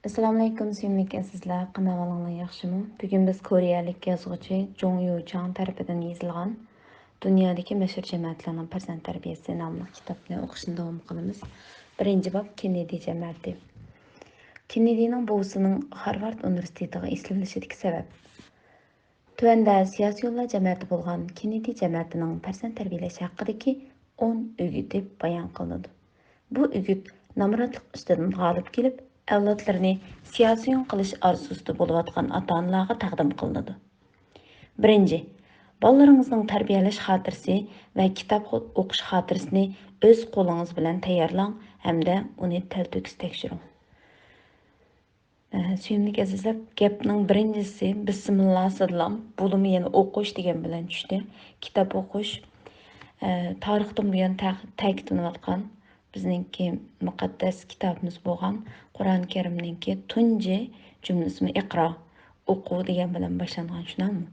Assalamu alaykum, sevimli sizlar. Qanday ahvolinglar, yaxshimi? Bugun biz koreyalik yozuvchi Jong Yu Chang tarafidan yozilgan Dunyodagi mashhur jamoatlarning farzand tarbiyasi nomli kitobni o'qishni davom qilamiz. Birinchi bob Kennedy jamoati. Kennedyning buvisining Harvard universitetiga eslashidagi sabab. Tuanda siyosiy yo'llar jamoati bo'lgan Kennedy jamoatining farzand tarbiyalash haqidagi 10 o'git deb bayon qilinadi. Bu o'git namratlik ustidan g'olib kelib, avlodlarini siyosiy qilish arzusida bo'layotgan ota-onalarga taqdim qilinadi. Birinchi, bolalaringizning tarbiyalash xotirasi va kitob o'qish xotirasini o'z qo'lingiz bilan tayyorlang hamda uni talto'kis tekshiring. Suyimli azizlar, gapning birinchisi bismillah sallam, bulumi yana o'qish degan bilan tushdi. Kitob o'qish tarixdan buyon ta'kidlanayotgan bizningki muqaddas kitobimiz bo'lgan Qur'oni Karimningki tunji jumlasini iqro o'quv degan bilan boshlangan, tushunammi?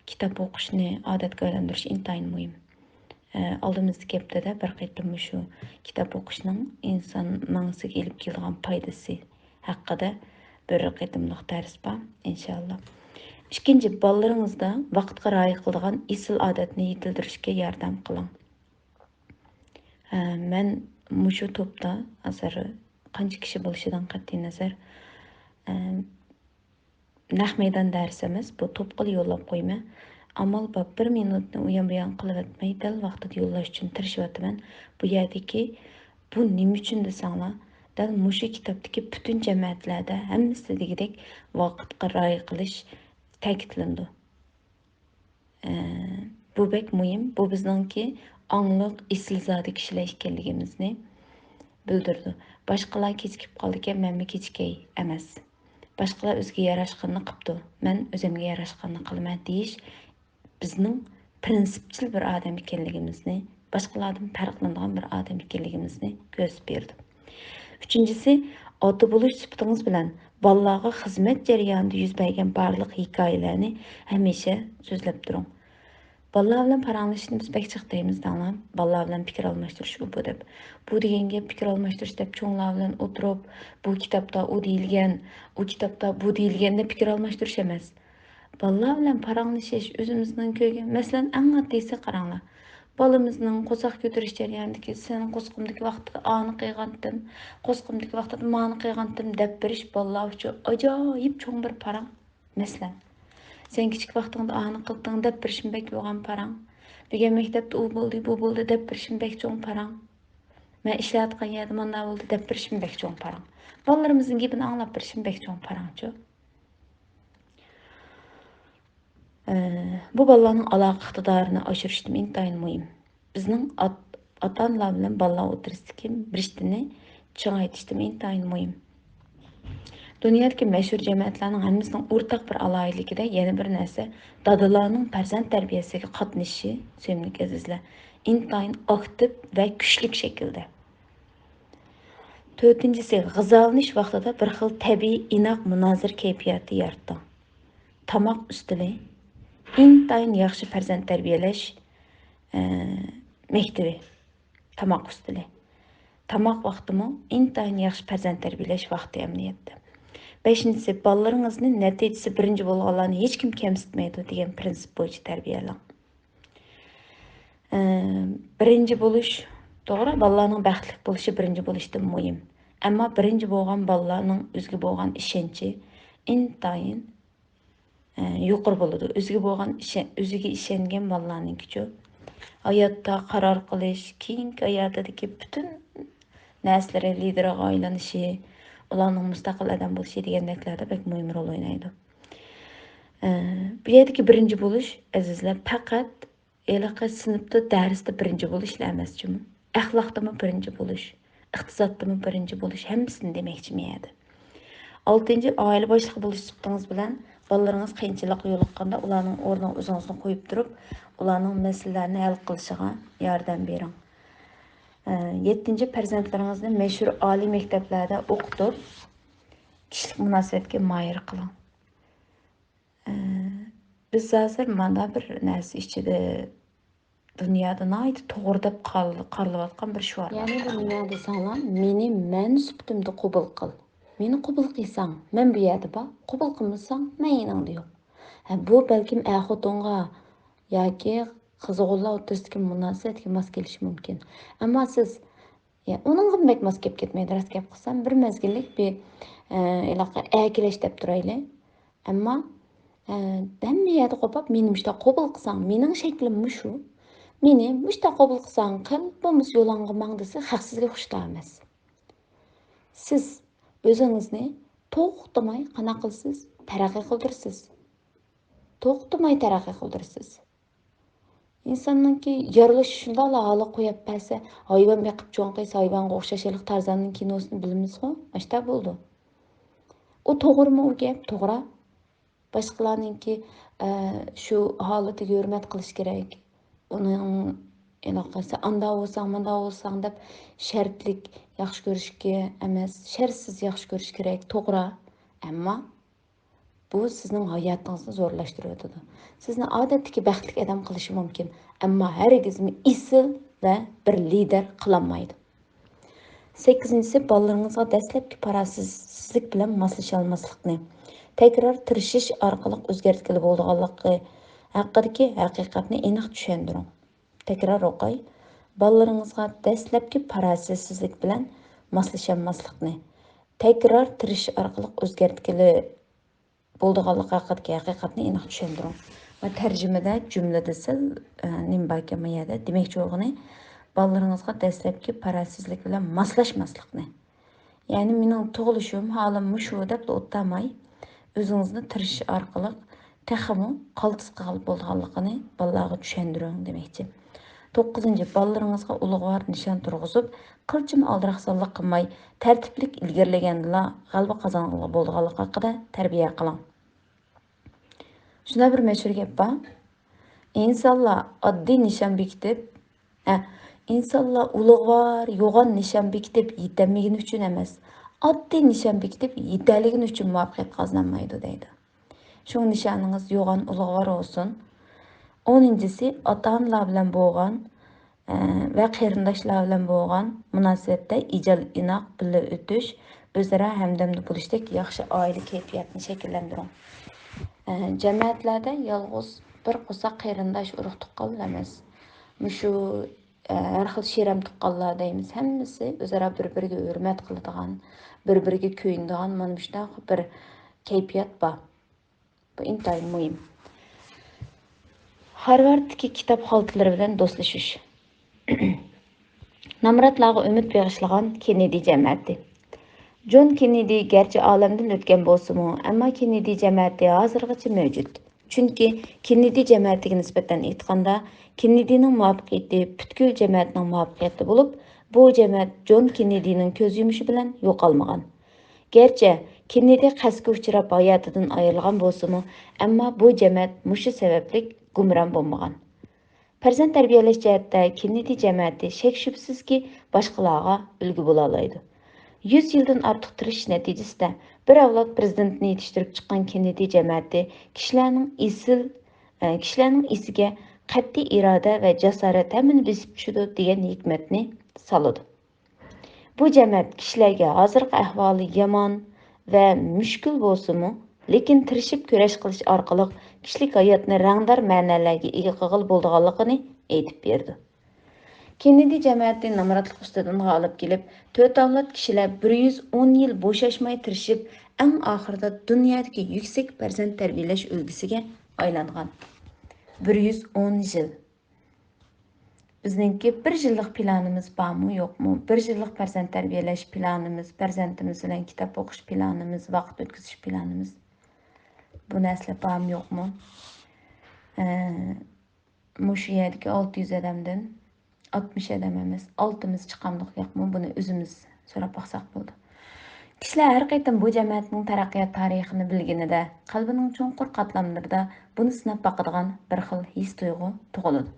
Kitob o'qishni odatga aylantirish intayin muhim. Oldimizdagi haftada bir qaytim shu kitob o'qishning inson mangsiga ilib kelgan foydasi haqida bir qaytimliq dars bor, inshaalloh. Ikkinchi, bolalaringizda vaqtga rioya qiladigan isil odatni yetildirishga yordam qiling. Men mushu topda azar qancha kishi bo'lishidan qat'iy nazar naq maydon dars emas, bu to'pqil yo'llab qo'yma. Amal bab 1 minutni u ham bu ham qilib o'tmay, dal vaqtida yo'llash uchun tirishyapman. Bu yerdagi bu nima uchun desanglar, dal mushu kitobdagi butun jamoatlarda hammasi degidek vaqtga rioya qilish ta'kidlandi. Bu bek muhim. Bu bizningki angliq islzodi kishilar ekanligimizni bildirdi. Boshqalar kechikib qoldi ekan, men kechikay emas. Boshqalar o'ziga yarashganini qilibdi, men o'zimga yarashganini qilaman deyish bizning prinsipchil bir odam ekanligimizni, boshqalardan farqlanadigan bir odam ekanligimizni ko'rsatib berdi. Uchinchisi, ota bo'lish sifatingiz bilan bolalarga xizmat jarayonida yuz bergan barliq hikoyalarni hamisha so'zlab turing. Bolalar bilan paranglashishni biz bekchiq deymiz danglar. Bolalar bilan fikr almashtirish bu deb. Bu deganga fikr almashtirish deb cho'nglar bilan o'tirib, bu kitobda u deyilgan, u kitobda bu deyilgan deb fikr almashtirish emas. Bolalar bilan paranglashish o'zimizning ko'rgan, masalan, eng oddiysi qaranglar. Bolamizning qo'saq ko'tarish jarayonidagi sen qo'sqimdagi vaqtida ani qilgandim, qo'sqimdagi vaqtida mani qilgandim deb berish bolalar uchun ajoyib cho'ng bir parang. Masalan, sen kichik vaqtingda ani qilding deb berishim bek bo'lgan parang. Bugun maktabda u bo'ldi, bu bo'ldi deb berishim bek cho'ng parang. Men ishlayotgan yerda mana bo'ldi deb berishim bek cho'ng parang. Bolalarimizning gapini anglab berishim bek cho'ng parangchi. Bu bolalarning aloqa iqtidorini oshirishda intayin muhim. Bizning ota-onalar bilan bolalar o'tirisidagi birishini chingaytirishda intayin muhim. Dunyodagi mashhur jamoatlarning hammasining o'rtaq bir alohidligida yana bir narsa dadalarning farzand tarbiyasiga qatnashishi, sevimli azizlar, intayin aktiv va kuchli shaklda. To'rtinchisi, g'izalanish vaqtida bir xil tabiiy inoq munozir kayfiyati yaratdi. Tomoq ustili intayin yaxshi farzand tarbiyalash maktabi. Tomoq ustili. Tomoq vaqtimi intayin yaxshi farzand tarbiyalash vaqti emniyatda. Beshinchisi, bolalaringizni natijasi birinchi bo'lganlarni hech kim kamsitmaydi degan prinsip bo'yicha tarbiyalang. Birinchi bo'lish, to'g'ri, bolalarning baxtli bo'lishi birinchi bo'lishdan muhim. Ammo birinchi bo'lgan bolalarning o'ziga bo'lgan ishonchi intayin yuqori bo'ladi. O'ziga ishongan bolalarning-ku hayotda qaror qilish, keyingi hayotidagi butun narsalar lideriga aylanishi, ularning mustaqil odam bo'lishi degandeklarda bek muhim rol o'ynaydi. Bu yerdagi birinchi bo'lish, azizlar, faqat elaqa sinfda darsda birinchi bo'lish emasmi? Axloqdami birinchi bo'lish, iqtisoddami birinchi bo'lish, hammasini demoqchiman edi. 6. Oila boshlig'i bo'lish sifatingiz bilan bolalaringiz qiyinchilik yo'liqqanda ularning o'rniga o'zingizni qo'yib turib, ularning masalalarini hal qilishiga yordam bering. 7. Farzandlaringizni mashhur oliy maktablarda o'qitib, kishilik munosabatga moyil qiling. Biz hozir mana bir narsa ichida dunyoda noyda to'g'ri deb qarilayotgan bir shu bor. Ya'ni bu nima desanglar, meni men sifatimda qabul qil. meni qabul qilsang, men bu yerda bor, qabul qilmasang, men yaningda yo'q. Bu balkim xotinga yoki qiz-o'g'illar o'rtasidagi munosabatga mos kelishi mumkin. Ammo siz uningga bek mos kelib ketmaydi, rost gap qilsam, bir mezgillik bir aloqa akilash deb turayli. Ammo hamma yerda qo'pab, meni mushta qabul qilsang, mening shaklim shu. Meni mushta qabul qilsang, qil, bo'lmasa yo'lingga mang desa, haqsizga xushlar emas. Siz o'zingizni to'xtamay qana qilsiz, taraqqiy qildirsiz. To'xtamay taraqqiy qildirsiz. İnsanınki yarılışı şundaqla hala qo'yib bersa, hayvon beqib cho'ng qilsa, hayvonga o'xshashlik Tarzanning kinosini bilamiz-ku, ashta bo'ldi. U to'g'rimi u gap? To'g'ri. Boshqalarninki shu holatiga hurmat qilish kerak. Uning aloqasi anda bo'lsang, manda bo'lsang deb shartlik yaxshi ko'rishga emas, shartsiz yaxshi ko'rish kerak. To'g'ri. Ammo bu sizning hayotingizni zo'rlashtiradi. Sizni odatdagi baxtli odam qilishi mumkin, ammo hargizmi isil va bir lider qilolmaydi. 8-si bolalaringizga dastlabki parasizlik bilan moslasha olmaslikni, takror tirishish orqali o'zgartirib bo'lganligi haqidagi haqiqatni aniq tushuntiring. Takror o'qay. Bolalaringizga dastlabki parasizlik bilan moslasha olmaslikni, takror tirish orqali o'zgartirib bo'lganligi haqidagi haqiqatni aniq tushuntiring. Va tarjimada jumlada siz nima borkan bu yerda demakchi o'g'ini bolalaringizga dastlabki parasizlik bilan moslashmaslikni. Ya'ni mening tug'ilishim holim shu deb o'ttamay, o'zingizni tirish orqali taxmi qaltis qilib bo'lganligini bolalarga tushuntiring demakchi. 9-chi bolalaringizga ulug'vor nishon turg'izib, qilchim aldiraqsonlik qilmay, tartiblik ilgirlagandila g'alaba qozongan bo'lganligi haqida tarbiya qiling. Shuna bir mashhur gap bor. İnsanlar oddiy nishon bekitib, insonlar ulug'vor, yo'g'on nishon bekitib yetolmagani uchun emas, oddiy nishon bekitib yetalligini uchun muvaffaqiyat qozonolmaydi deydi. Shu nishoningiz yo'g'on, ulug'vor olsun. 10-si ota-onalar bilan bo'lgan va qarindoshlar bilan bo'lgan munosabatda ijod inoq birga o'tish, o'zaro hamdamda bo'lishdek yaxshi oila kayfiyatini shakllantiring. Jamiyatlarda yolg'iz bir qo'sa qarindosh urug' tuqqan emas. Mushu har xil sheram tuqqanlar deymiz. Hammasi o'zaro bir-biriga hurmat qiladigan, bir-biriga ko'yinadigan mana shunday bir kayfiyat bor. Bu intayin muhim. Harvarddagi kitob xaltalari bilan do'stlashish. Namratlarga umid bag'ishlagan Kennedy jamiyati. John Kennedy gerçi olamdan o'tgan bo'lsa-mu, ammo Kennedy jamiyati hozirgacha mavjud. Chunki Kennedy jamiyatiga nisbatan aytganda, Kennedyning muvaffaqiyati butkul jamiyatning muvaffaqiyati bo'lib, bu jamiyat John Kennedyning ko'z yumishi bilan yo'qolmagan. Gerçi Kennedy qasdga uchrab hayotidan ayrilgan bo'lsa-mu, ammo bu jamiyat mushu sababli gumron bo'lmagan. Farzand tarbiyalash jihatda Kennedy jamiyati shak shubsizki boshqalarga ulgu bo'la oladi. 100 yildan ortiq tirish natijasida bir avlod prezidentini yetishtirib chiqqan Kennedy jamiyati kishilarning isiga qat'iy iroda va jasorat hamini besib tushadi degan hikmatni soladi. Bu jamiyat kishilarga hozirgi ahvoli yomon va mushkul bo'lsa-mu, lekin tirishib kurash qilish orqali kishilik hayotni rangdor ma'nolarga ega qilib bo'lganligini aytib berdi. Kennedy jamiyati namratlik ustidan g'olib kelib, 4 avlod kishilar 110 yil bo'shashmay tirishib, eng oxirida dunyodagi yuksak farzand tarbiyalash ulgisiga aylangan. 110 yil. Bizningki 1 yillik planimiz bormi, yo'qmi? 1 yillik farzand tarbiyalash planimiz, farzandimiz bilan kitob o'qish planimiz, vaqt o'tkazish planimiz. Bu narsa bormi, yo'qmi? Mushu yerdagi 600 odamdan 60 adam emas, 6'miz chiqamliq yo'qmi? Buni o'zimiz so'rab baqsaq bo'ldi. Kishilar har qaytam bu jamiyatning taraqqiyot tarixini bilganida, qalbining cho'nqur qatlamlarida buni sinab baqadigan bir xil his tuyg'u tug'iladi.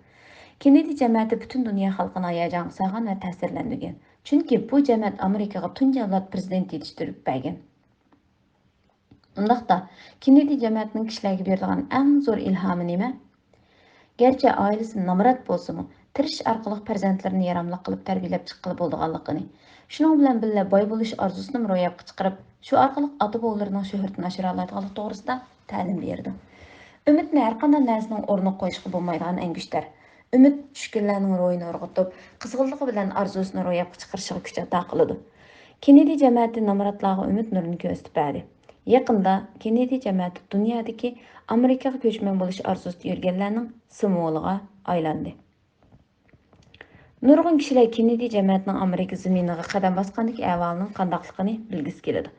Kennedy jamiyati butun dunyo xalqini hayajonga solgan va ta'sirlantirgan. Chunki bu jamiyat Amerikaga tunji avlod prezident yetishtirib bergan. Undaqda Kennedy jamiyatining kishilarga beradigan eng zo'r ilhomi nima? Gerçi ailesi namrat bo'lsa-mu, tirish orqali farzandlarini yaramli qilib tarbiyalab chiqqili bo'lganligini, shuning bilan birga boy bo'lish orzusini ro'yobga chiqarib, Shu orqali ota-bovalarining shuhratini oshira oladiganligi to'g'risida ta'lim berdi. Ümitni har qanday narsaning o'rniga qo'yishga bo'lmaydigan angushtar. Ümit tushkunlarning ro'yini urg'itib, qizg'inligi bilan orzusini ro'yobga chiqarishiga kuch ato qiladi. Kennedy jamiyati nomrodlarga umid nurini ko'rsatib berdi. Yaqinda Kennedy jamiyati dunyodagi Amerikaga ko'chman bo'lish orzusida yurganlarning simvoliga aylandi. Nurg'un kishilar Kennedy jamiyatining Amerika zaminiga qadam bosgandagi ahvolining qandaqligini bilgisi keladi.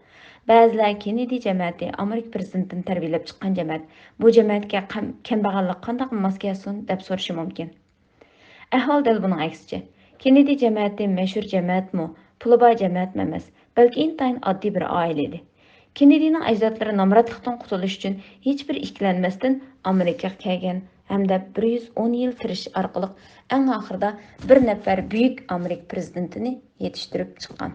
Ba'zilar Kennedy jamiyati Amerika prezidentini tarbiyalab chiqqan jamiyat. Bu jamiyatga kambag'allik qandaq mos kelsin deb so'rashi mumkin. Ahvol dal buning aksicha. Kennedy jamiyati mashhur jamiyatmi, puli bor jamiyatmi emas, balki intayin oddiy bir oila edi. Kennedyning ajdodlari nomrodlikdan qutulish uchun hech bir ikkilanmasdan Amerikaga kelgan hamda 110 yil tirish orqali eng oxirida bir nafar buyuk Amerika prezidentini yetishtirib chiqqan.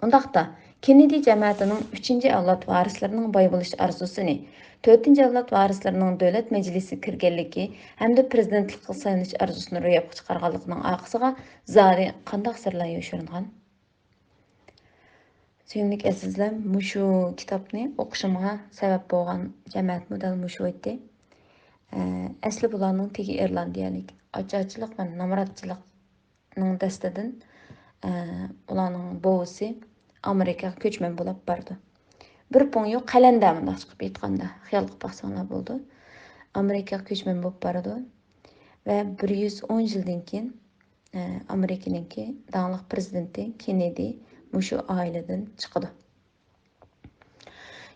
Undaqda Kennedy jamiyatining 3-avlod varislarining boy bo'lish arzusini, 4-avlod varislarining davlat majlisiga kirganligi hamda prezidentlikka saylanish arzusini ro'yobga chiqarganligining orqasiga zodi qanday sirlar yoshiringan? Sevimli azizlar, mushu kitobni o'qishimga sabab bo'lgan jamiyat model mushu edi. Asli bularning tegi irlandiyalik, ocharchilik va nomrodchilikning dastidan ularning bovisi Amerikaga ko'chman bo'lib bordi. Bir ponyo qalanda bunday chiqib aytganda, xiyol qilib baxsanglar bo'ldi. Amerikaga ko'chman bo'lib bordi va 110 yildan keyin Amerikaningki davlat prezidenti Kennedy mushu oiladan chiqdi.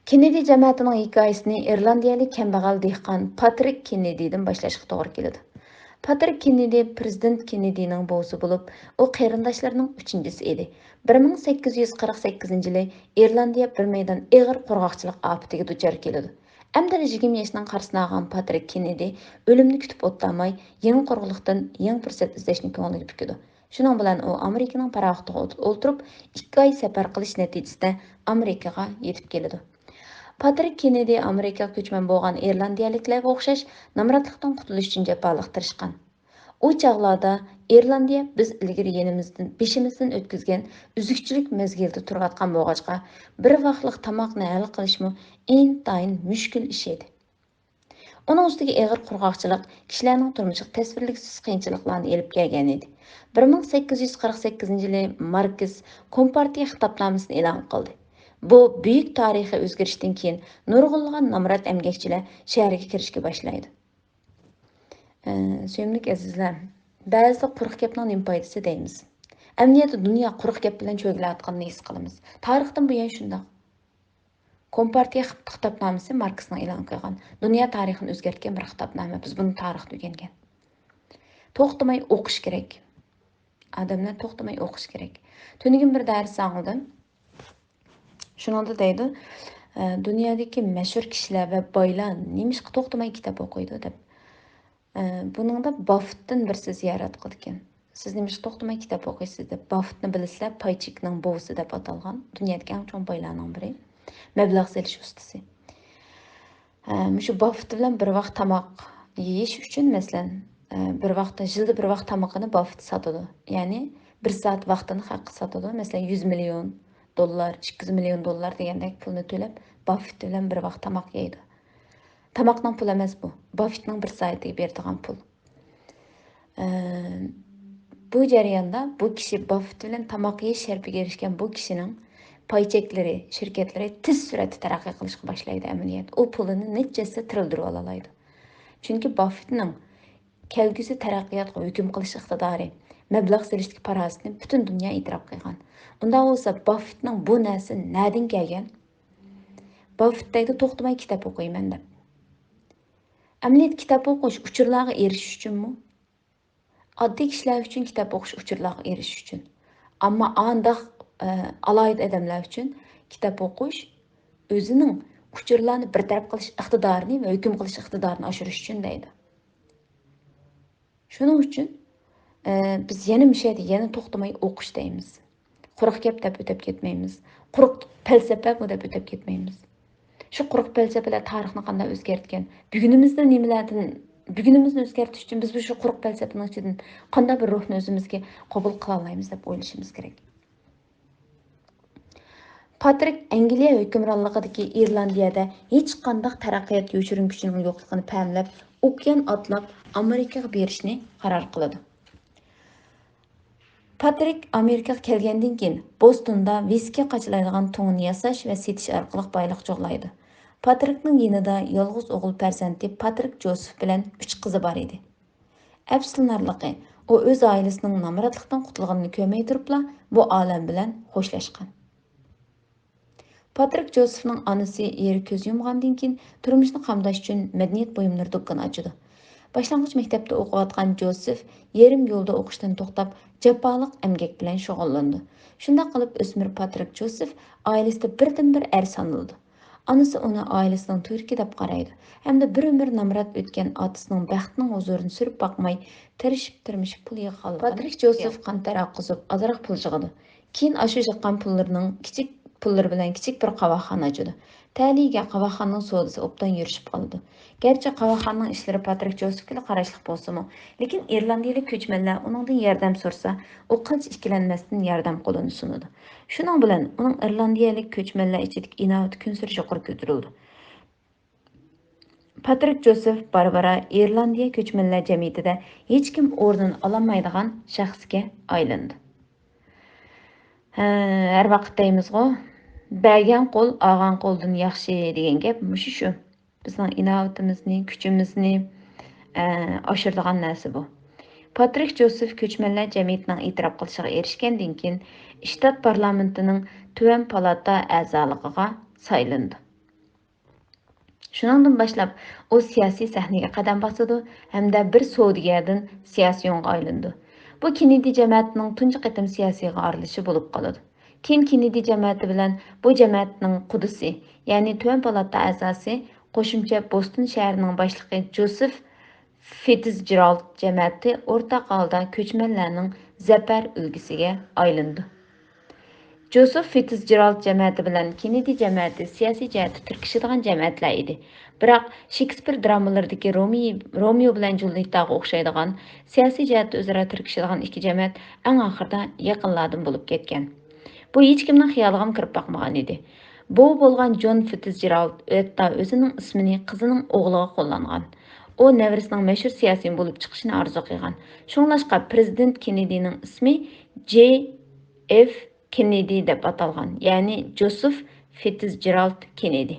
Kennedy jamiyatining hikoyasini irlandiyalik kambag'al dehqon Patrik Kennedydan boshlashga to'g'ri keladi. Patrik Kennedy prezident Kennedyning buvisi bo'lib, u qarindoshlarining 3-chisi edi. 1848-yili Irlandiya bir maydon og'ir qurg'oqchilik ofatiga duchor keladi. Amda 20 yoshning qarshisida olgan Patrik Kennedy o'limni kutib o'tlamay, yangi qurg'uliqdan yangi fursat izlashni ko'ngliga bukidi. Shuning bilan u Amerikaning paraxodiga o'ltirib, 2 oy safar qilish natijasida Amerikaga yetib keladi. Patrik Kennedy Amerikaga ko'chman bo'lgan irlandiyaliklarga o'xshash nomrodlikdan qutulish uchun jafoliq tirishgan. U chog'larda Irlandiya biz ilgari beshimizdan o'tkazgan uzukchilik mezgilida turayotgan bo'lg'achqa bir vaqtlik tomoqni hal qilishmi intayin mushkul ish edi. Uning ustiga og'ir qurg'oqchilik kishilarning turmushiga tasvirliksiz qiyinchiliklarni elib kelgan edi. 1848-yili Markes Kompartiya xitobnomasini e'lon qildi. Bu büyük tarixiy o'zgarishdan keyin nurg'unlagan nomrod emgakchilar shaharga kirishga boshlaydi. Sevimli azizlar, ba'zi quruq gapning nima foydasi deymiz. Amniyatda dunyo quruq gap bilan cho'g'layotganini his qilamiz. Tarixdan buyon shunday. Kompartiya xitobnomasi Marksning e'lon qilgan dunyo tarixini o'zgartgan bir xitobnoma. Biz buni tarixda o'rgangan. To'xtamay o'qish kerak. Odamlar to'xtamay o'qish kerak. Tunigin bir dars oldim. Shuningda deydi, dunyodagi mashhur kishilar va boylar nimishqa to'xtamay kitob o'qiydi deb. Buningda Buffettdan bir so'z ziyorat qilgan. Siz nimishqa to'xtamay kitob o'qiysiz deb. Buffettni bilasizlar, Paychikning buvisi deb atalgan. Dunyodagi eng chong boylarning biri. Mablag' solish ustasi. Shu Buffett bilan bir vaqt tomoq yeyish uchun, masalan, bir vaqtda yilda bir vaqt tomoqini Buffett sotadi. Ya'ni 1 soat vaqtini haqqi sotadi. Masalan, 100 million dollar, 200 million dollar degandek pulni to'lab, Buffett bilan bir vaqt tomoq yeydi. Tomoqning puli emas bu. Buffettning 1 soatiga beradigan pul. Bu jarayonda bu kishi Buffett bilan tomoq yeyish sharpiga erishgan bu kishining paycheklari, shirkatlari tez suratda taraqqiy qilishga boshlaydi amaliyot. U pulini nechasi trildirib oladi. Chunki Buffettning kelgusi taraqqiyotga hukm qilish iqtidori, mablag' solishdagi farosatini butun dunyo e'tirof qilgan. Unda bo'lsa Buffettning bu narsa nadin kelgan? Buffett deydi, to'xtamay kitob o'qiyman deb. Amaliyot kitob o'qish uchurlarga erishish uchunmi? Oddiy kishilar uchun kitob o'qish uchurlarga erishish uchun. Ammo andaq alayid odamlar uchun kitob o'qish o'zining uchurlarni bartaraf qilish iqtidorini va hukm qilish iqtidorini oshirish uchun deydi. Shuning uchun biz yana to'xtamay o'qish deymiz. Quruq gap deb o'tib ketmaymiz. Quruq falsafa deb o'tib ketmaymiz. Shu quruq falsafalar tarixni qanday o'zgartgan, bugunimizni o'zgartirish uchun biz shu quruq falsafaning ichidan qanday bir ruhni o'zimizga qabul qila olamiz deb o'ylashimiz kerak. Patrik Angliya hükümranlığındaki İrlandiyada hech qandaq taraqqiyot yo'shirin kuchining yo'qligini ta'minlab, okean atlab Amerikaga berishni qaror qiladi. Patrik Amerikaga kelgandan keyin Bostonda viski qachilaydigan to'ngni yasash va setish orqali boylik cho'g'laydi. Patrikning yanida yolg'iz o'g'il farzandi Patrik Josef bilan 3 qizi bor edi. Əfsuslanarlıqı, o öz ailəsinin namratlıqdan qutulğanını görməy turubla bu alam bilan xoşlaşqan. Patrik Josefning anası eri ko'z yumgandan keyin turmushni qamdash uchun madaniyat buyumlari do'koni ochdi. Boshlang'ich maktabda o'qiyotgan Josef yarim yo'lda o'qishdan to'xtab, jafoliq emgak bilan shug'ullandi. Shunday qilib o'smir Patrik Josef oilasida birdan-bir er sanıldı. Anası onu ailəsinin türki deb qaraydı. Hamda bir ömür namrat o'tgan otasining baxtining huzurini surib boqmay, tirishib pul yig'ib Patrik Josef qantar oqizib, ozroq pul yig'di. Keyin ashu yiqqan pullarining kichik pulları bilan kichik bir qavaxona ochdi. Taliga qavaxonaning sodisi obdan yurishib qoldi. Gerçi qavaxonaning ishlari Patrik Josefga qarashliq bo'lsa-mu, lekin irlandiyalik ko'chmanlar uningdan yordam so'rasa, u qancha ikkilanmasdan yordam qo'lini sunadi. Shuning bilan uning irlandiyalik ko'chmanlar ichidagi inovati kunsiri yuqori ko'tarildi. Patrik Josef Barbara İrlandiya ko'chmanlar jamiyatida hech kim o'rnini ololmaydigan shaxsga aylandi. Her vaqt deymizgo, bergen qo'l olgan qo'ldan yaxshi degan gap mushu shu. Bizning inovatimizni, kuchimizni oshiradigan narsa bu. Patrik Josef ko'chmanlar jamiyatining e'tirof qilishiga erishgandan keyin shtat parlamentining tuvan palata a'zoligiga saylandi. Shuningdan boshlab u siyosiy sahnaga qadam bosdi hamda bir savdogardan siyosiyonga aylandi. Bu Kennedy jamoatining tunji qatim siyosiyga aralishi bo'lib qoladi. Keyin Kennedy jamoati bilan bu jamoatning qudusi, ya'ni tuvan palata a'zosi qo'shimcha Boston shahrining boshlig'i Joseph Fitzgerald jamoati o'rtaq holda ko'chmanlarning zafar ulgisiga aylandi. Joseph Fitzgerald jamoati bilan Kennedy jamoati siyosiy jihatda tirkishadigan jamoatlar edi. Biroq Shekspir dramalaridagi Romeo bilan Julieta'ga o'xshaydigan siyosiy jihatda o'zaro tirkishadigan ikki jamoat eng oxirida yaqinlardan bo'lib ketgan. Bu hech kimning xayoliga ham kirib boqmagan edi. Bu bo'lgan John Fitzgerald hatto o'zining ismini qizining o'g'liga qo'llangan. O nevrisining mashhur siyosiy bo'lib chiqishini orzu qilgan. Shunglashqa prezident Kennedy'ning ismi J.F. Kennedy deb atalgan, ya'ni Joseph Fitzgerald Kennedy.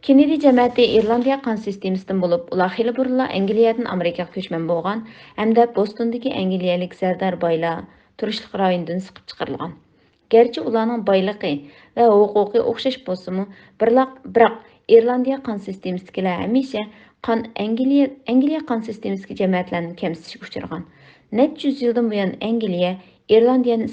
Kennedy jamoati Irlandiya qon sistemasidan bo'lib, ular xili burunla Angliyadan Amerikaga ko'chman bo'lgan hamda Bostondagi angliyalik zardar boylar turishliq rayondan siqib chiqarilgan. Gerçi ularning boyligi va huquqi o'xshash bo'lsa-mu, biroq Irlandiya qon sistemasidagilar hamisha Angliya qon sistemasidagi jamoatlarni kamsitishga uchragan. Necha yuz yildan buyon Angliya İrlandiyani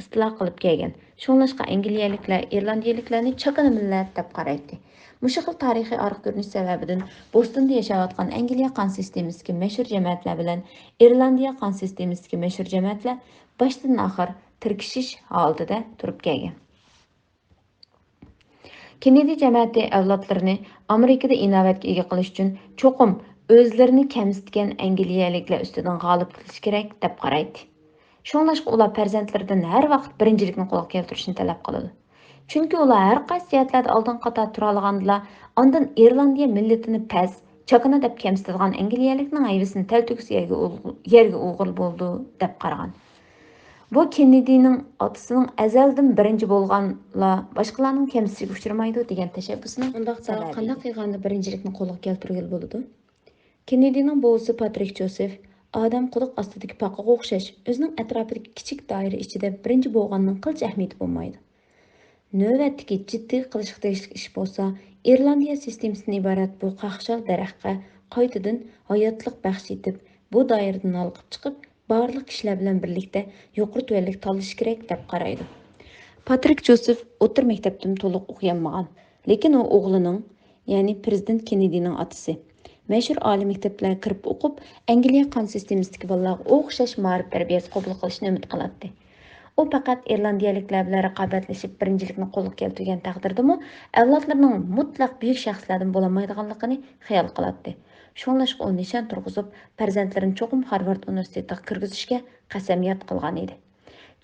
istilo qilib kelgan. Shunlashqa Angliyaliklar İrlandiyaliklarni chaqana millat deb qaraydi. Mushu xil tarixiy orqa ko'rinish sababidan Bostonda yashayotgan Angliya qon sistemasidagi mashhur jamoatlar bilan Irlandiya qon sistemasidagi mashhur jamoatlar boshdan oxir tirkishish holatida turib kelgan. Kennedy jamoati avlodlarini Amerikada inovatga ega qilish uchun cho'qim o'zlarini kamsitgan Angliyaliklar ustidan g'olib kelish kerak deb qaraydi. Shunlashqa ular farzandlaridan har vaqt birinchilikni qo'lga keltirishni talab qiladi. Chunki ular har qaysi jihatlarda oldin qator tura olgandilar, ondan Irlandiya millatini past, chaqana deb kamsitadigan Angliyalikning ayvisini taltugis yerga o'g'il bo'ldi deb qaragan. Bu Kennedy'ning otasining azaldan birinchi bo'lganlar boshqalarning kamsitishga uchramaydi degan tashabbusining undaqda qanday qilganda birinchilikni qo'lga keltirgan bo'ladi. Kennedy'ning buvisi Patrik Josef odam quduq ostidagi paqaga o'xshash o'zining atrofidagi kichik doira ichida birinchi bo'lganning qilch ahamiyati bo'lmaydi. Navbatdagi jiddiy qilishga tegishli ish bo'lsa, Irlandiya sistemasidan iborat bu qaqshal daraxtga qaytadan hayotlik baxsh etib, bu doiradan olqib chiqib, barliq kishilar bilan birlikda yuqori tuvanlik tanlash kerak deb qaraydi. Patrik Josef o'tir maktabdan to'liq o'qiganmagan, lekin u o'g'lining, ya'ni prezident Kennedy'ning otasi mashhur oliy maktablarga kirib o'qib, Angliya qon sistemasidagi bolalarga o'xshash ma'rif tarbiyasi qabul qilishni umid qiladi. U faqat irlandiyaliklar bilan raqobatlashib birinchilikni qo'lga keltirgan taqdirdami, avlodlarning mutlaq buyuk shaxslardan bo'lolmaydiganligini xayol qiladi. Shunlashqa u nishon turg'izib, farzandlarini cho'qim Harvard universitetiga kirgizishga qasamyod qilgan edi.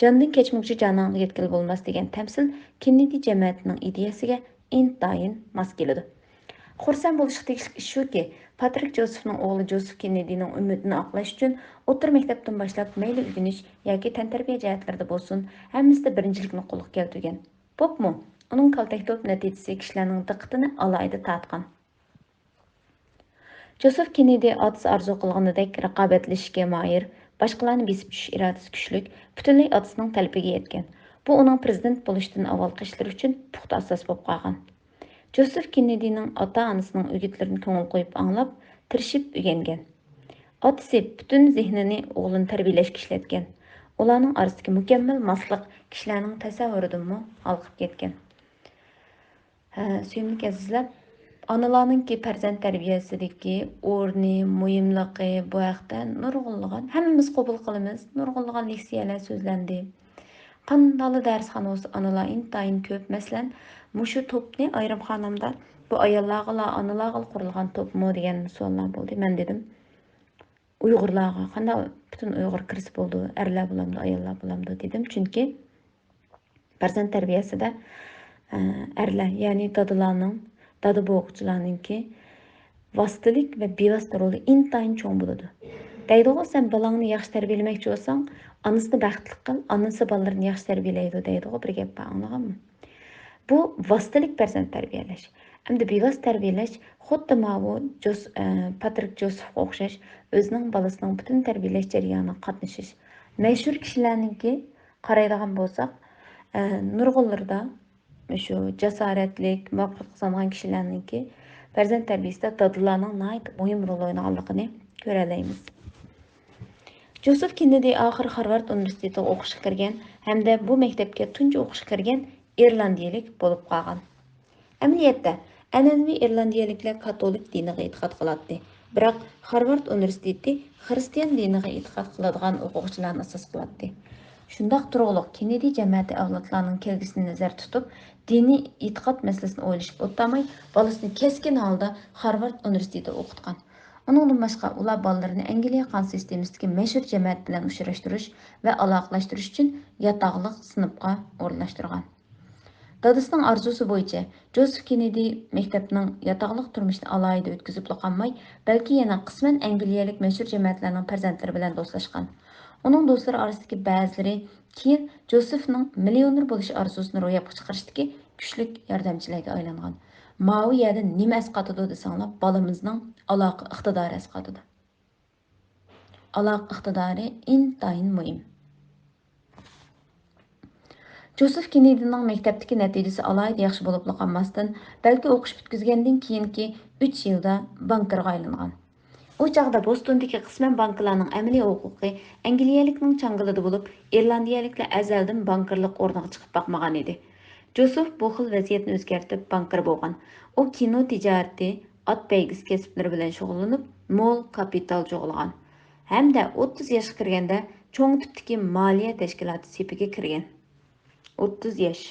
Candan kechmoqchi cananga yetkil bo'lmas degan tamsil Kennedy jamiyatining ideyasiga intayin mos keladi. Xursand bo'lishga tegishli ish shuki, Patrik Josefning o'g'li Josef Kennedyning umidini oqlash uchun o'rta maktabdan boshlab mayli o'rganish yoki tantarbiya jihatlarida bo'lsin, hammasida birinchilikni qo'lga keltirgan. Popmu uning kaltak to'p natijasi kishilarning diqqatini alayda tortgan. Josef Kennedy otasi arzu qilganidek raqobatlashishga moyir, boshqalarni besib tushish irodasi kuchlik, butunlay otasining talabiga yetgan. Bu uning prezident bo'lishdan avvalgi ishlari uchun puxta asos bo'lib qolgan. Josef Kennedy'ning ota-onasining o'gitlarini ko'ngil qo'yib anglab, tirishib o'rgangan. Otasi butun zehnini o'g'lini tarbiyalashga ishlatgan. Ularning orasidagi mukammal mosliq kishilarning tasavvuridanmi olqib ketgan. Suyimli azizlar, onalarningki farzand tarbiyasidagi o'rni, muhimligi bu haqda nurg'unlagan, hammamiz qabul qilamiz, nurg'unlagan leksiyalar so'zlandi. Qandalı dərsxana olsa analar intayin köp. Məsələn, muşu topni ayrımxanamda bu ayollarla, analarla qurulğan topmu degan suallar bo'ldi. Men dedim, Uyg'urlarga qanday bütün Uyg'ur kirisi bo'ldi, erlar bo'lamdi, ayollar bo'lamdi dedim. Chunki farzand tarbiyasida erlar, ya'ni dadalarning, dada bo'g'uvchilarningki vositalik va bevosita roli intayin cho'ng bo'ladi. Deydi, sen balangni yaxshi tarbiyalamoqchi bo'lsang, anasını baxtli qil, anası balalarını yaxshi tarbiyalaydi deydi, bir gap bor, anladingmi? Bu vositalik farzand tarbiyalash. Endi bevosita tarbiyalash xuddi bu Patrik Josefga o'xshash o'zining bolasining butun tarbiyalash jarayoniga qatnashish. Mashhur kishilarningki qaraydigan bo'lsak, nurg'unlarda shu jasoratlik, muvaffaq qilgan kishilarningki farzand tarbiyasida dadalarning nihoyat muhim rol o'ynaganligini ko'ra olamiz. Josef Kennedy oxir Harvard universitetiga o'qishga kirgan hamda bu maktabga tunji o'qishga kirgan irlandiyalik bo'lib qolgan. Amaliyotda an'anaviy irlandiyaliklar katolik diniga e'tiqod qiladi. Biroq Harvard universiteti xristian diniga e'tiqod qiladigan o'quvchilarni asos qiladi. Shundoq turg'uliq Kennedy jamiyati avlodlarining kelgusini nazarda tutib, diniy e'tiqod masalasini o'ylashib o'tmay, bolasini keskin holda Harvard universitetida o'qitgan. Onundan başqa ular balalarını Angliya qan sistemasındagi mashhur jamiyat bilan uchrashtirish va aloqalashtirish uchun yataqliq sinfga o'rnashtirgan. Dadasining arzusi bo'yicha Josef Kennedy maktabning yataqliq turmushini alayida o'tkazib qolmay, balki yana qisman angliyalik mashhur jamiyatlarning farzandlari bilan do'stlashgan. Uning do'stlari orasidagi ba'zilari keyin Josefning millioner bo'lish arzusini ro'yobga chiqarishdagi kuchli yordamchilarga aylangan. Mavi yerda nima asqatadi desanglar, balamizning aloqa iqtidori asqatadi. Aloqa iqtidori intayin muhim. Josef Kennedy'ning maktabdagi natijasi alayida yaxshi bo'lib qolmasdan, balki o'qish bitkizgandan keyingi 3 yilda bankerga aylangan. O chaqda Bostondagi qisman banklarning amaliy huquqi Angliyalikning changilida bo'lib, Irlandiyaliklar azaldan bankerlik o'rniga chiqib boqmagan edi. Josef bu xil vaziyatni o'zgartib banker bo'lgan. O kino tijorati, ot baygisi kasblari bilan shug'ullanib, mo'l kapital jo'g'ilgan. Hamda 30 yoshga kirganda cho'ng tipdagi moliya tashkiloti sepiga kirgan. 30 yosh.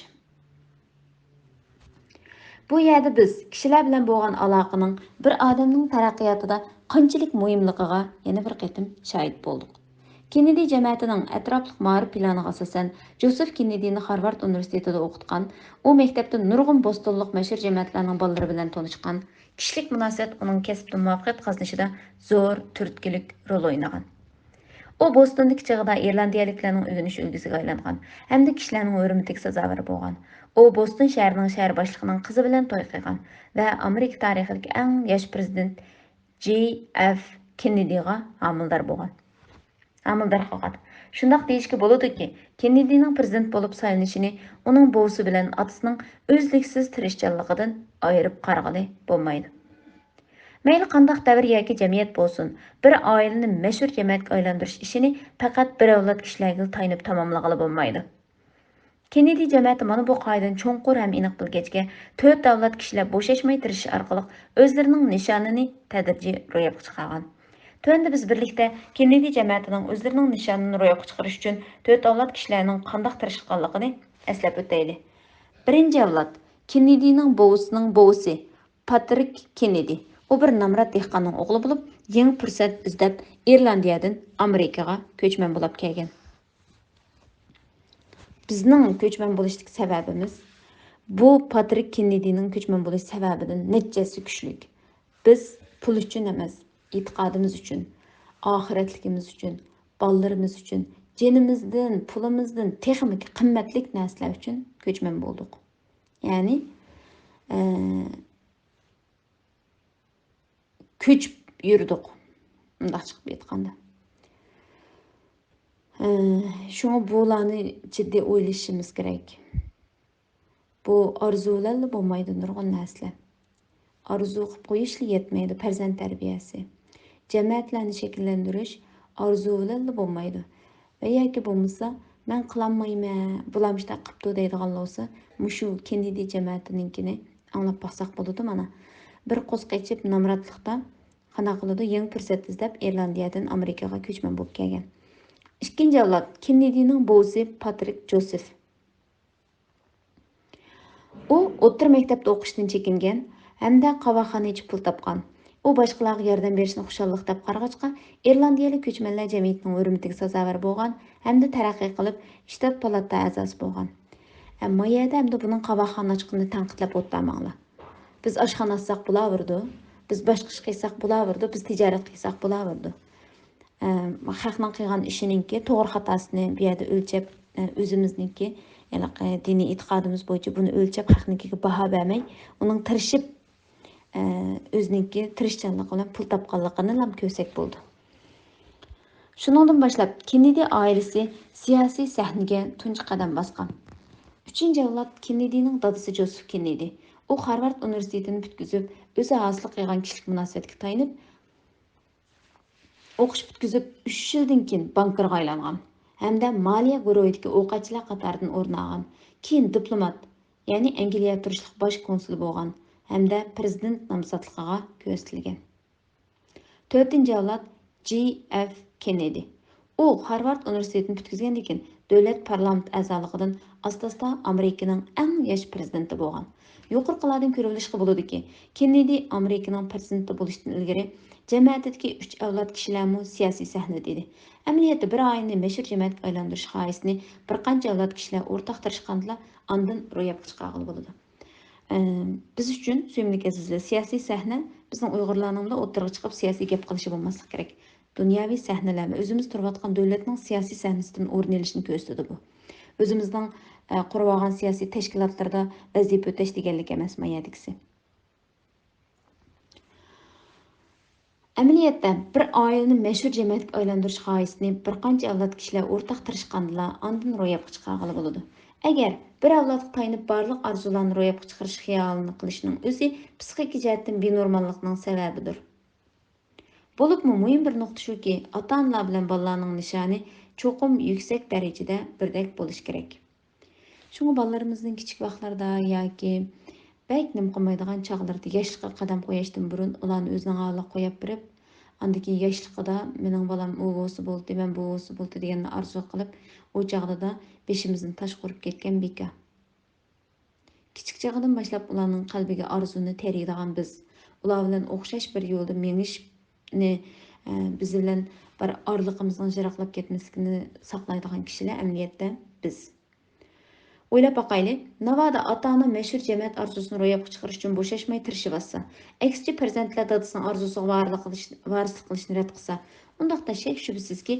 Bu yerda biz kishilar bilan bo'lgan aloqaning bir odamning taraqqiyotida qanchalik muhimligiga yana bir qatim shohid bo'ldik. Kennedy jamiyatining atrofli ma'rif planiga asosan Josef Kennedy'ni Harvard universitetida o'qitgan, u maktabda nurg'un bostonlik mashhur jamiyatlarning bolalari bilan tanishgan. Kishilik munosabat uning kasbda muvaffaqiyat qozonishida zo'r turtkilik rol o'ynagan. O Bostondagi chig'ida irlandiyaliklarning o'rganish ulgisiga aylangan hamda kishilarning hurmatiga sazovor bo'lgan. O Boston shahrining shahar boshlig'ining qizi bilan to'y qilgan va Amerika tarixidagi eng yosh prezident J.F. Kennedy'ga homildor bo'lgan. Homildor qolgan. Shundoq deyishga bo'ladiki, Kennedy'ning prezident bo'lib saylanishini uning buvisi bilan otasining o'zliksiz tirishchanligidan ayirib qarag'ili bo'lmaydi. Mayli qandaq davr yoki jamiyat bo'lsin, bir oilani mashhur jamiyatga aylantirish ishini faqat bir avlod kishilarga tayinib tamomlag'ili bo'lmaydi. Kennedy jamiyati mana bu qoidadan cho'nqur ham aniq bilgachga 4 avlod kishilar bo'shashmay tirishish orqali o'zlarining nishonini tadrijiy ro'yobga chiqargan. Tuanda biz birlikda Kennedy jamiyatining o'zlarining nishonini ro'yobga chiqarish uchun 4 avlod kishilarning qandaq tirishganligini eslab o'taylik. Birinchi avlod Kennedy'ning buvisining buvisi Patrik Kennedy. O bir namrat dehqonning o'g'li bo'lib, yangi fursat izlab Irlandiyadan Amerikaga ko'chman bo'lib kelgan. Bizning ko'chman bo'lishlik sababimiz bu Patrik Kennedy'ning ko'chman bo'lish sababidan nechasi kuchlik. Biz pul uchun emas, e'tiqodimiz uchun, oxiratligimiz uchun, ballarimiz uchun, jenimizdan, pulimizdan texnik qimmatlik narsalar uchun ko'chman bo'ldik. Ya'ni ko'chib yurdik. Bunday chiqib aytganda. Şuna bularni jiddiy o'ylashimiz kerak. Bu orzularla bo'lmaydi nurg'un narsalar. Arzu qilib qo'yishli yetmaydi farzand tarbiyasi. Jamiyatlarni shakllantirish orzularla bo'lmaydi. Va yoki bo'lmasa, men qilolmayman, bular shunday qilibdi deydiganlar bo'lsa, mushu Kennedy jamiyatininkini anglab baqsaq bo'ladi mana. Bir qo'sqaychib namratlikda qana qiladi, yangi fursat izlab Irlandiyadan Amerikaga ko'chman bo'lib kelgan. İkinci avlod Kennedy'ning bo'zi Patrik Joseph. U o'rta maktabda o'qishdan chekingan hamda qavoxona ichib pul topgan. U boshqalarga yordam berishni xushallik deb qarag'achqa, Irlandiyalik ko'chmanlar jamiyatining hurmatiga sazovor bo'lgan hamda taraqqiy qilib, shtat palata a'zosi bo'lgan. Ammo yerda hamda buning qavoxona ochqini tanqidlab o'tmanglar. Biz oshxona açsaq bo'laverdi, biz boshqa ish qilsak bo'laverdi, biz tijorat qilsak bo'laverdi. Xalqning qilgan ishininki to'g'ri xatosini bu yerda o'lchab, o'zimizningki, ya'ni diniy e'tiqodimiz bo'yicha buni o'lchab xalqnikiga baho bermay, uning tirishib o'zininki tirishchanlik bilan pul topganligini ham ko'rsak bo'ldi. Shuningdan boshlab Kennedy oilasi siyosiy sahnaga tunji qadam bosgan. 3-avlod Kennedy'ning dadasi Joseph Kennedy. U Harvard universitetini bitkizib, o'zi hosil qilgan kishilik munosabatga tayinib, o'qish bitkizib 3 yildan keyin bankirga aylangan. Hamda moliya guruhidagi o'quvchilar qatoridan o'rin olgan. Keyin diplomat, ya'ni Angliya turishlik bosh konsuli bo'lgan hamda prezident nomzodligiga ko'rsatilgan. 4-avlod J.F. Kennedy. U Harvard universitetini bitkizgandan keyin davlat parlament a'zoligidan asta-asta Amerikaning eng yosh prezidenti bo'lgan. Yuqoriqilardan ko'rilishga bo'ladiki, Kennedy Amerikaning prezidenti bo'lishdan ilgari jamiyatdagi 3 avlod kishilarmi siyosiy sahnada edi. Amaliyotda bir oilani mashhur jamiyatga aylantirish g'oyasini bir qancha avlod kishilar o'rtaq tirishganlar ondan ro'yobga chiqargan bo'ladi. Biz uchun suyimli azizlar, siyosiy sahna bizning Uyg'urlarning o'tirg'i chiqib siyosiy gap qilishi bo'lmasligi kerak. Dunyoviy sahnalar o'zimiz turayotgan davlatning siyosiy sahnasidan o'rin olishini ko'rsatadi bu. O'zimizning qurib olgan siyosiy tashkilotlarda vazifa o'tash deganlik emas mayadiksi. Amaliyotda bir oilani mashhur jamiyatga aylantirish g'oyasini bir qancha avlod kishilar o'rtaq tirishganlar ondan ro'yobga chiqargan bo'ladi. Agar bir avlodga tayinib barliq orzularni ro'yobga chiqarish xiyolini qilishning o'zi psixik jihatdan benormallikning sababidir. Bo'libmi muhim bir nuqta shuki, ota-onalar bilan bolalarning nishoni cho'qim yuksak darajada birdek bo'lishi kerak. Shunga bolalarimizning kichik vaqtlarda yoki bak nim qilmaydigan chog'larda yoshlikqa qadam qo'yishdan burun ularni o'zining holiga qo'yib berib, andiki yoshligida mening bolam u bo'lsa bo'ldi, men bu bo'lsa bo'ldi deganni orzu qilib, o chog'da beshimizni tosh qurib ketgan beka. Kichik chog'idan boshlab ularning qalbiga orzuni teriydigan biz, ular bilan o'xshash bir yo'lda menishni biz bilan bir orliqimizning jiroqlab ketmasligini saqlaydigan kishilar amaliyotda biz. O'ylab boqaylik, navoda ota-ona mashhur jamiyat orzusini ro'yobga chiqarish uchun bo'shashmay tirishib olsa, aksicha farzandlar dadasining orzusiga varislik qilishni rad qilsa, undaqda shak shubsizki